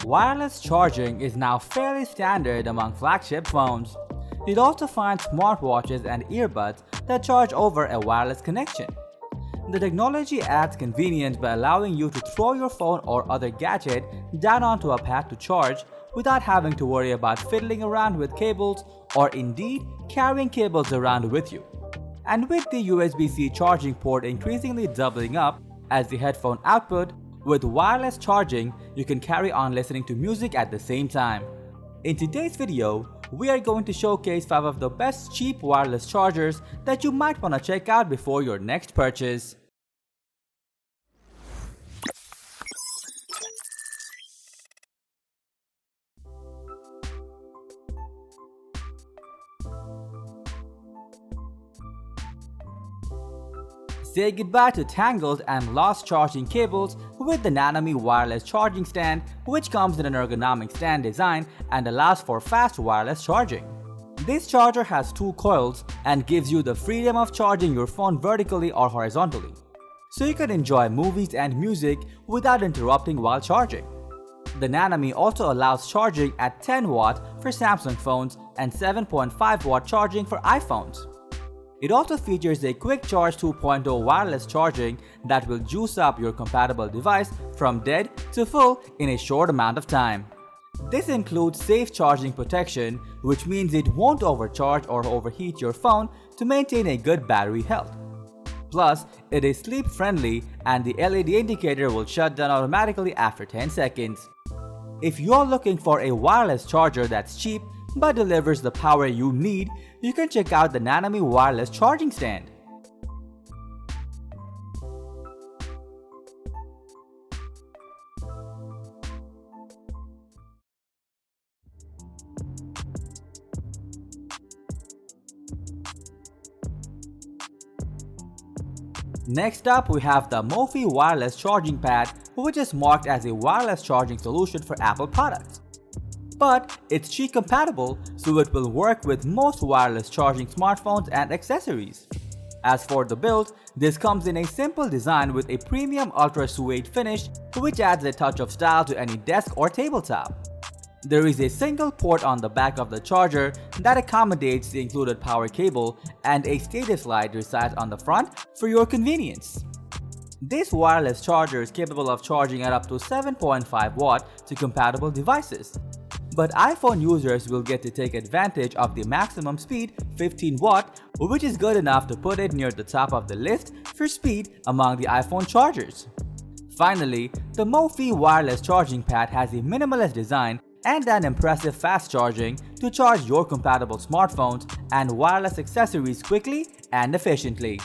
Wireless charging is now fairly standard among flagship phones. You'll also find smartwatches and earbuds that charge over a wireless connection. The technology adds convenience by allowing you to throw your phone or other gadget down onto a pad to charge without having to worry about fiddling around with cables or indeed carrying cables around with you. And with the USB-C charging port increasingly doubling up as the headphone output, with wireless charging, you can carry on listening to music at the same time. In today's video, we are going to showcase 5 of the best cheap wireless chargers that you might want to check out before your next purchase. Say goodbye to tangled and lost charging cables with the NANAMI wireless charging stand, which comes in an ergonomic stand design and allows for fast wireless charging. This charger has 2 coils and gives you the freedom of charging your phone vertically or horizontally, so you can enjoy movies and music without interrupting while charging. The NANAMI also allows charging at 10 watt for Samsung phones and 7.5 watt charging for iPhones. It also features a Quick Charge 2.0 wireless charging that will juice up your compatible device from dead to full in a short amount of time. This includes safe charging protection, which means it won't overcharge or overheat your phone to maintain a good battery health. Plus, it is sleep friendly and the LED indicator will shut down automatically after 10 seconds. If you're looking for a wireless charger that's cheap but delivers the power you need, you can check out the NANAMI wireless charging stand. Next up, we have the mophie wireless charging pad, which is marked as a wireless charging solution for Apple products. But it's Qi compatible, so it will work with most wireless charging smartphones and accessories. As for the build, this comes in a simple design with a premium ultra suede finish, which adds a touch of style to any desk or tabletop. There is a single port on the back of the charger that accommodates the included power cable, and a status light resides on the front for your convenience. This wireless charger is capable of charging at up to 7.5 watt to compatible devices. But iPhone users will get to take advantage of the maximum speed 15 watt, which is good enough to put it near the top of the list for speed among the iPhone chargers. Finally, the mophie wireless charging pad has a minimalist design and an impressive fast charging to charge your compatible smartphones and wireless accessories quickly and efficiently.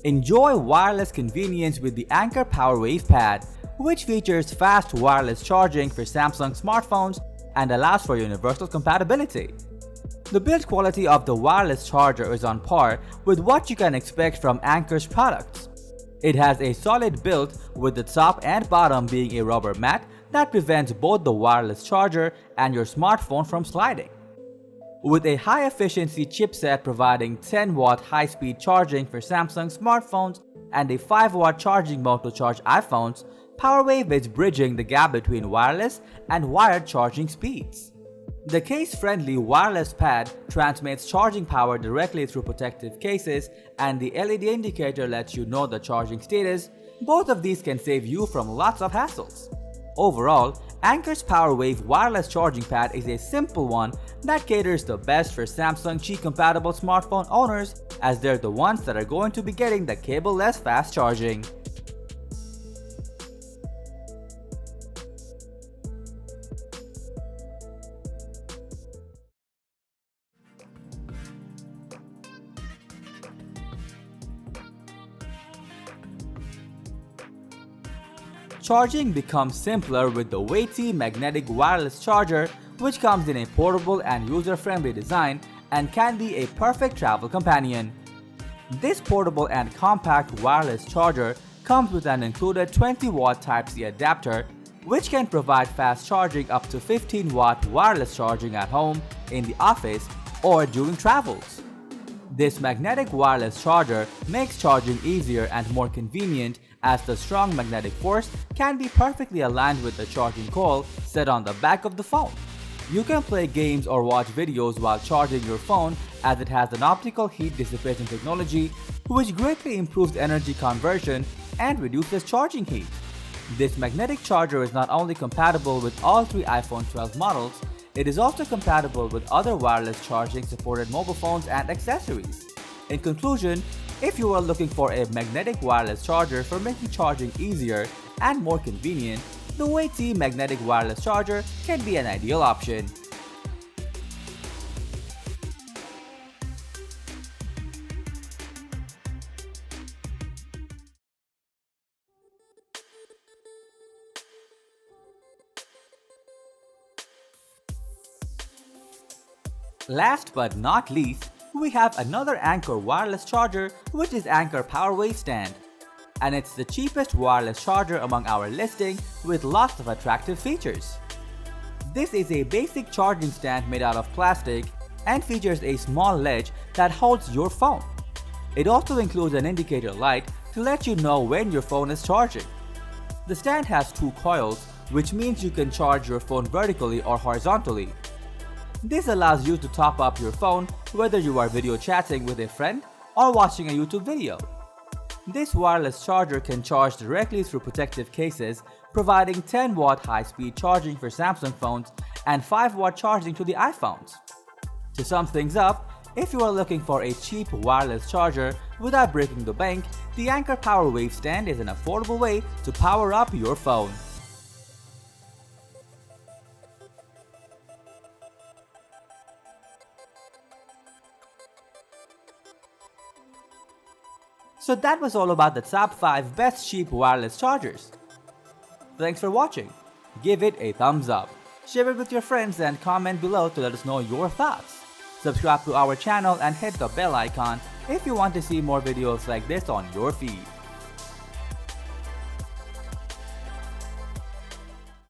Enjoy wireless convenience with the Anker PowerWave pad, which features fast wireless charging for Samsung smartphones and allows for universal compatibility. The build quality of the wireless charger is on par with what you can expect from Anker's products. It has a solid build, with the top and bottom being a rubber mat that prevents both the wireless charger and your smartphone from sliding. With a high-efficiency chipset providing 10 watt high-speed charging for Samsung smartphones and a 5 watt charging mode to charge iPhones, PowerWave is bridging the gap between wireless and wired charging speeds. The case-friendly wireless pad transmits charging power directly through protective cases, and the LED indicator lets you know the charging status. Both of these can save you from lots of hassles. Overall, Anker's PowerWave wireless charging pad is a simple one that caters the best for Samsung Qi compatible smartphone owners, as they're the ones that are going to be getting the cable-less fast charging. Charging becomes simpler with the WAITIEE magnetic wireless charger, which comes in a portable and user-friendly design and can be a perfect travel companion. This portable and compact wireless charger comes with an included 20 watt Type-C adapter which can provide fast charging up to 15-watt wireless charging at home, in the office, or during travels. This magnetic wireless charger makes charging easier and more convenient as the strong magnetic force can be perfectly aligned with the charging coil set on the back of the phone. You can play games or watch videos while charging your phone as it has an optical heat dissipation technology which greatly improves energy conversion and reduces charging heat. This magnetic charger is not only compatible with all three iPhone 12 models, it is also compatible with other wireless charging supported mobile phones and accessories. In conclusion, if you are looking for a magnetic wireless charger for making charging easier and more convenient, the WAITIEE magnetic wireless charger can be an ideal option. Last but not least, we have another Anker wireless charger, which is Anker PowerWave stand. And it's the cheapest wireless charger among our listing with lots of attractive features. This is a basic charging stand made out of plastic and features a small ledge that holds your phone. It also includes an indicator light to let you know when your phone is charging. The stand has two coils, which means you can charge your phone vertically or horizontally. This allows you to top up your phone whether you are video chatting with a friend or watching a YouTube video. This wireless charger can charge directly through protective cases, providing 10-watt high-speed charging for Samsung phones and 5-watt charging to the iPhones. To sum things up, if you are looking for a cheap wireless charger without breaking the bank, the Anker PowerWave stand is an affordable way to power up your phone. So that was all about the top 5 best cheap wireless chargers. Thanks for watching. Give it a thumbs up. Share it with your friends and comment below to let us know your thoughts. Subscribe to our channel and hit the bell icon if you want to see more videos like this on your feed.